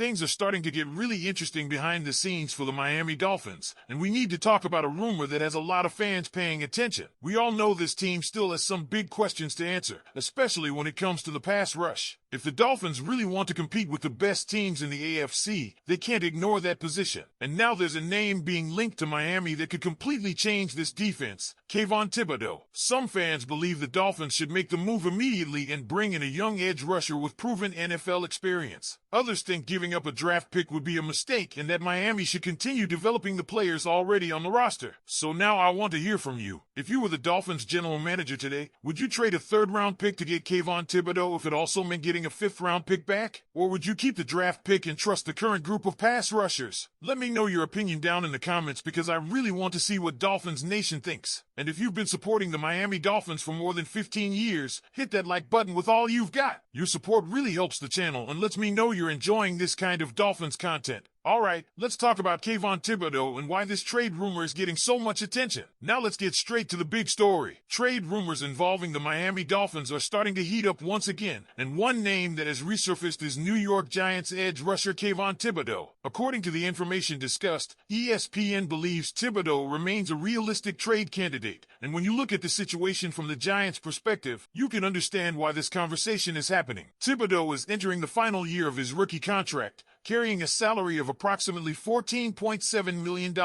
things are starting to get really interesting behind the scenes for the Miami Dolphins, and we need to talk about a rumor that has a lot of fans paying attention. We all know this team still has some big questions to answer, especially when it comes to the pass rush. If the Dolphins really want to compete with the best teams in the AFC, they can't ignore that position. And now there's a name being linked to Miami that could completely change this defense: Kayvon Thibodeaux. Some fans believe the Dolphins should make the move immediately and bring in a young edge rusher with proven NFL experience. Others think giving up a draft pick would be a mistake and that Miami should continue developing the players already on the roster. So now I want to hear from you. If you were the Dolphins general manager today, would you trade a third-round pick to get Kayvon Thibodeaux if it also meant getting a fifth-round pick back? Or would you keep the draft pick and trust the current group of pass rushers? Let me know your opinion down in the comments because I really want to see what Dolphins Nation thinks. And if you've been supporting the Miami Dolphins for more than 15 years, hit that like button with all you've got. Your support really helps the channel and lets me know you're enjoying this kind of Dolphins content. Alright, let's talk about Kayvon Thibodeaux and why this trade rumor is getting so much attention. Now let's get straight to the big story. Trade rumors involving the Miami Dolphins are starting to heat up once again, and one name that has resurfaced is New York Giants edge rusher Kayvon Thibodeaux. According to the information discussed, ESPN believes Thibodeaux remains a realistic trade candidate, and when you look at the situation from the Giants' perspective, you can understand why this conversation is happening. Thibodeaux is entering the final year of his rookie contract, carrying a salary of approximately $14.7 million.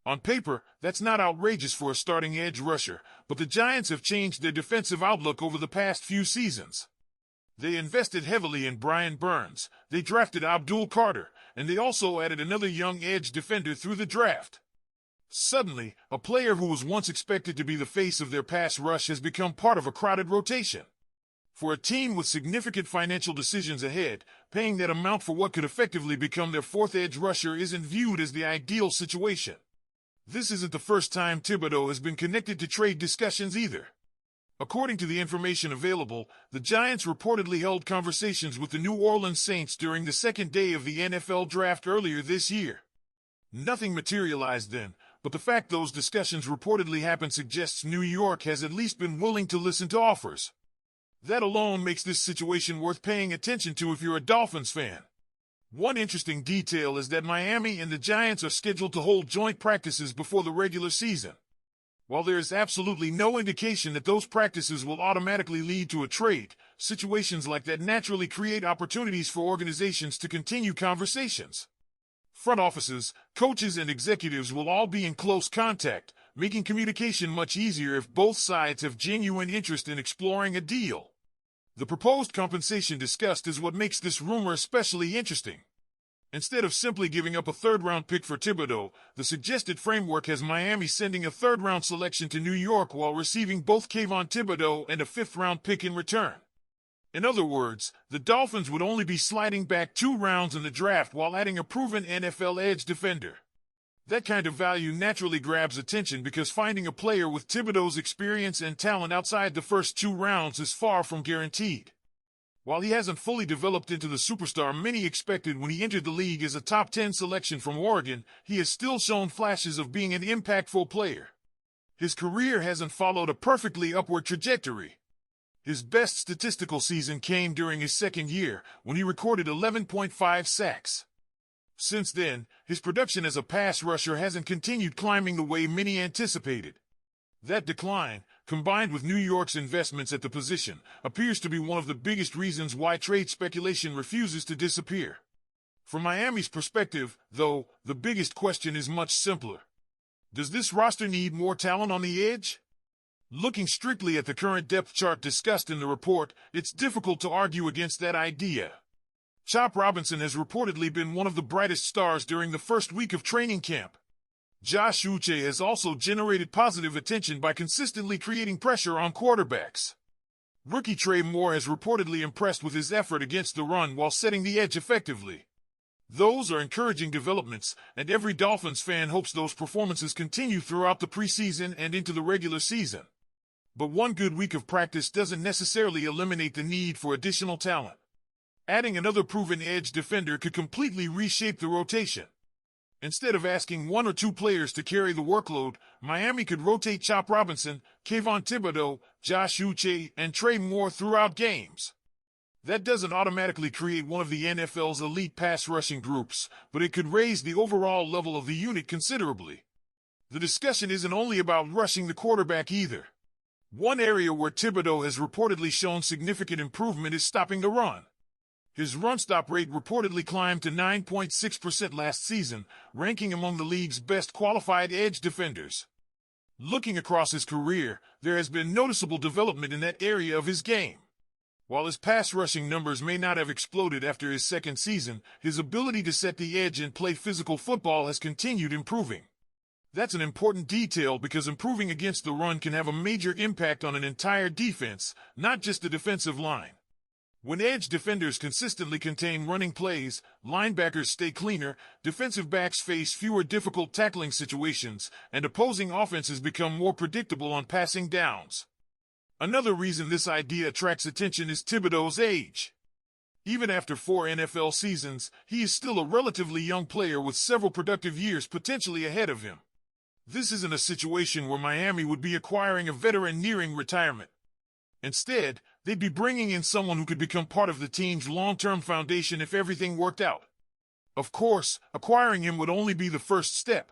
On paper, that's not outrageous for a starting edge rusher, but the Giants have changed their defensive outlook over the past few seasons. They invested heavily in Brian Burns, they drafted Abdul Carter, and they also added another young edge defender through the draft. Suddenly, a player who was once expected to be the face of their pass rush has become part of a crowded rotation. For a team with significant financial decisions ahead, paying that amount for what could effectively become their fourth edge rusher isn't viewed as the ideal situation. This isn't the first time Thibodeaux has been connected to trade discussions either. According to the information available, the Giants reportedly held conversations with the New Orleans Saints during the second day of the NFL draft earlier this year. Nothing materialized then, but the fact those discussions reportedly happened suggests New York has at least been willing to listen to offers. That alone makes this situation worth paying attention to if you're a Dolphins fan. One interesting detail is that Miami and the Giants are scheduled to hold joint practices before the regular season. While there is absolutely no indication that those practices will automatically lead to a trade, situations like that naturally create opportunities for organizations to continue conversations. Front offices, coaches, and executives will all be in close contact, making communication much easier if both sides have genuine interest in exploring a deal. The proposed compensation discussed is what makes this rumor especially interesting. Instead of simply giving up a third-round pick for Thibodeaux, the suggested framework has Miami sending a third-round selection to New York while receiving both Kayvon Thibodeaux and a fifth-round pick in return. In other words, the Dolphins would only be sliding back 2 rounds in the draft while adding a proven NFL edge defender. That kind of value naturally grabs attention because finding a player with Thibodeaux's experience and talent outside the first 2 rounds is far from guaranteed. While he hasn't fully developed into the superstar many expected when he entered the league as a top 10 selection from Oregon, he has still shown flashes of being an impactful player. His career hasn't followed a perfectly upward trajectory. His best statistical season came during his second year, when he recorded 11.5 sacks. Since then, his production as a pass rusher hasn't continued climbing the way many anticipated. That decline, combined with New York's investments at the position, appears to be one of the biggest reasons why trade speculation refuses to disappear. From Miami's perspective, though, the biggest question is much simpler. Does this roster need more talent on the edge? Looking strictly at the current depth chart discussed in the report, it's difficult to argue against that idea. Chop Robinson has reportedly been one of the brightest stars during the first week of training camp. Josh Uche has also generated positive attention by consistently creating pressure on quarterbacks. Rookie Trey Moore has reportedly impressed with his effort against the run while setting the edge effectively. Those are encouraging developments, and every Dolphins fan hopes those performances continue throughout the preseason and into the regular season. But one good week of practice doesn't necessarily eliminate the need for additional talent. Adding another proven edge defender could completely reshape the rotation. Instead of asking 1 or 2 players to carry the workload, Miami could rotate Chop Robinson, Kayvon Thibodeaux, Josh Uche, and Trey Moore throughout games. That doesn't automatically create one of the NFL's elite pass rushing groups, but it could raise the overall level of the unit considerably. The discussion isn't only about rushing the quarterback either. One area where Thibodeau has reportedly shown significant improvement is stopping the run. His run-stop rate reportedly climbed to 9.6% last season, ranking among the league's best qualified edge defenders. Looking across his career, there has been noticeable development in that area of his game. While his pass rushing numbers may not have exploded after his second season, his ability to set the edge and play physical football has continued improving. That's an important detail because improving against the run can have a major impact on an entire defense, not just the defensive line. When edge defenders consistently contain running plays, linebackers stay cleaner, defensive backs face fewer difficult tackling situations, and opposing offenses become more predictable on passing downs. Another reason this idea attracts attention is Thibodeau's age. Even after 4 NFL seasons, he is still a relatively young player with several productive years potentially ahead of him. This isn't a situation where Miami would be acquiring a veteran nearing retirement. Instead, they'd be bringing in someone who could become part of the team's long-term foundation if everything worked out. Of course, acquiring him would only be the first step.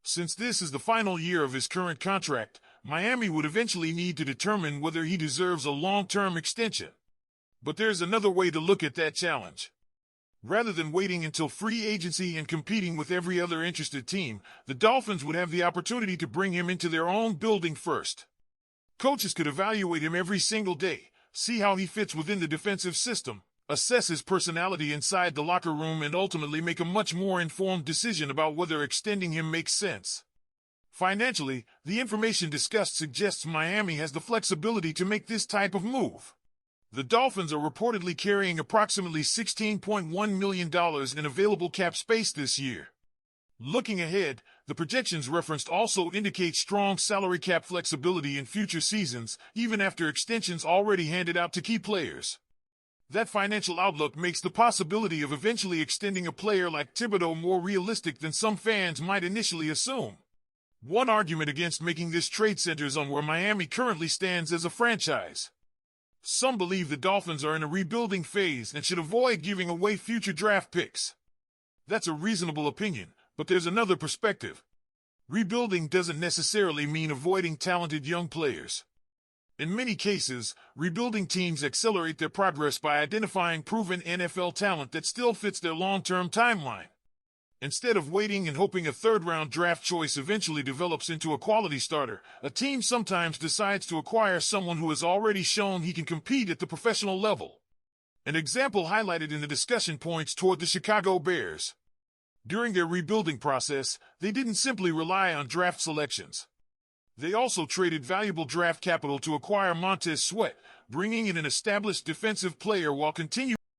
Since this is the final year of his current contract, Miami would eventually need to determine whether he deserves a long-term extension. But there's another way to look at that challenge. Rather than waiting until free agency and competing with every other interested team, the Dolphins would have the opportunity to bring him into their own building first. Coaches could evaluate him every single day, see how he fits within the defensive system, assess his personality inside the locker room, and ultimately make a much more informed decision about whether extending him makes sense. Financially, the information discussed suggests Miami has the flexibility to make this type of move. The Dolphins are reportedly carrying approximately $16.1 million in available cap space this year. Looking ahead, the projections referenced also indicate strong salary cap flexibility in future seasons, even after extensions already handed out to key players. That financial outlook makes the possibility of eventually extending a player like Thibodeau more realistic than some fans might initially assume. One argument against making this trade centers on where Miami currently stands as a franchise. Some believe the Dolphins are in a rebuilding phase and should avoid giving away future draft picks. That's a reasonable opinion, but there's another perspective. Rebuilding doesn't necessarily mean avoiding talented young players. In many cases, rebuilding teams accelerate their progress by identifying proven NFL talent that still fits their long-term timeline. Instead of waiting and hoping a third-round draft choice eventually develops into a quality starter, a team sometimes decides to acquire someone who has already shown he can compete at the professional level. An example highlighted in the discussion points toward the Chicago Bears. During their rebuilding process, they didn't simply rely on draft selections. They also traded valuable draft capital to acquire Montez Sweat, bringing in an established defensive player while continuing